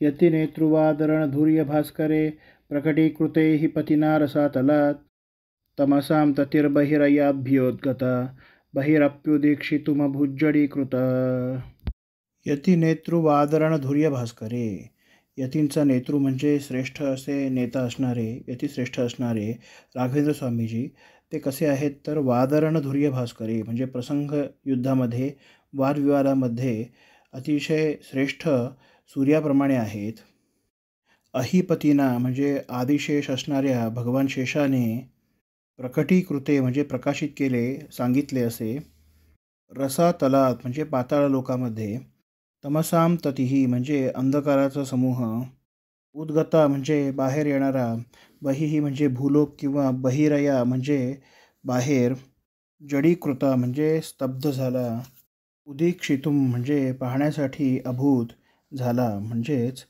यतिनेत्रुवादरणधुर्यभास्करे प्रकटीकृते हि पतिना रसातलात् तमसां ततिर्बहिरयाभ्योद्गता बहिरप्युदीक्षितुमभुज्जडीकृता। यतिनेतृवादरणधुर्यभास्करे, यतींचा नेतृ म्हणजे श्रेष्ठ असे नेता असणारे, यतिश्रेष्ठ असणारे राघवेंद्र स्वामीजी ते कसे आहेत तर वादरणधुर्य भास्करे म्हणजे प्रसंग युद्धामध्ये वादविवादामध्ये अतिशय श्रेष्ठ सूर्याप्रमाणे आहेत. अहिपतीना म्हणजे आदिशेष असणाऱ्या भगवान शेषाने प्रकटीकृते म्हणजे प्रकाशित केले, सांगितले असे. रसातलात म्हणजे पाताळ लोकामध्ये. तमसाम ततिही म्हणजे अंधकाराचा समूह. उद्गता म्हणजे बाहेर येणारा. बहिही म्हणजे भूलोक किंवा बहिरया म्हणजे बाहेर. जडीकृता म्हणजे स्तब्ध झाला. उदीक्षितुम म्हणजे पाहण्यासाठी अभूत झाला म्हणजेच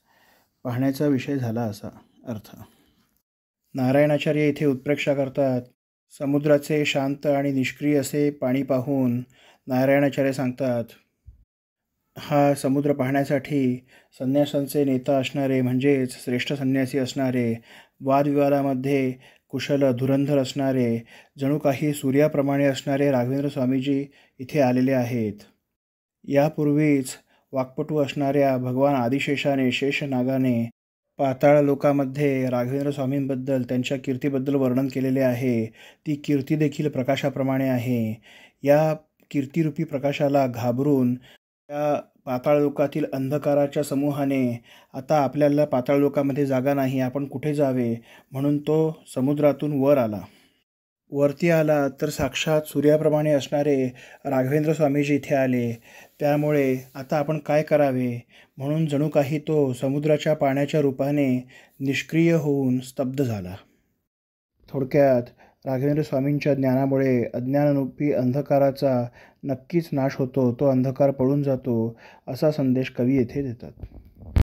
पाहण्याचा विषय झाला असा अर्थ. नारायणाचार्य इथे उत्प्रेक्षा करतात. समुद्राचे शांत आणि निष्क्रिय असे पाणी पाहून नारायणाचार्य सांगतात, हा समुद्र पाहण्यासाठी संन्यासांचे नेता असणारे म्हणजेच श्रेष्ठ संन्यासी असणारे, वादविवादामध्ये कुशल धुरंधर असणारे, जणू काही सूर्याप्रमाणे असणारे राघवेंद्र स्वामीजी इथे आलेले आहेत. यापूर्वीच वाक्पटू असणाऱ्या भगवान आदिशेषाने शेषनागाने पाताळ लोकामध्ये राघवेंद्र स्वामींबद्दल त्यांच्या कीर्तीबद्दल वर्णन केलेले आहे. ती कीर्ती देखील प्रकाशाप्रमाणे आहे. या कीर्तिरूपी प्रकाशाला घाबरून त्या पाताळ लोकातील अंधकाराच्या समूहाने आता आपल्याला पाताळ लोकामध्ये जागा नाही, आपण कुठे जावे म्हणून तो समुद्रातून वर आला. वरती आला तर साक्षात सूर्याप्रमाणे असणारे राघवेंद्र स्वामीजी इथे आले. त्यामुळे आता आपण काय करावे म्हणून जणू काही तो समुद्राच्या पाण्याच्या रूपाने निष्क्रिय होऊन स्तब्ध झाला. थोडक्यात राघवेंद्र स्वामींच्या ज्ञानामुळे अज्ञानरूपी अंधकाराचा नक्कीच नाश होतो, तो अंधकार पळून जातो असा संदेश कवी येथे देतात.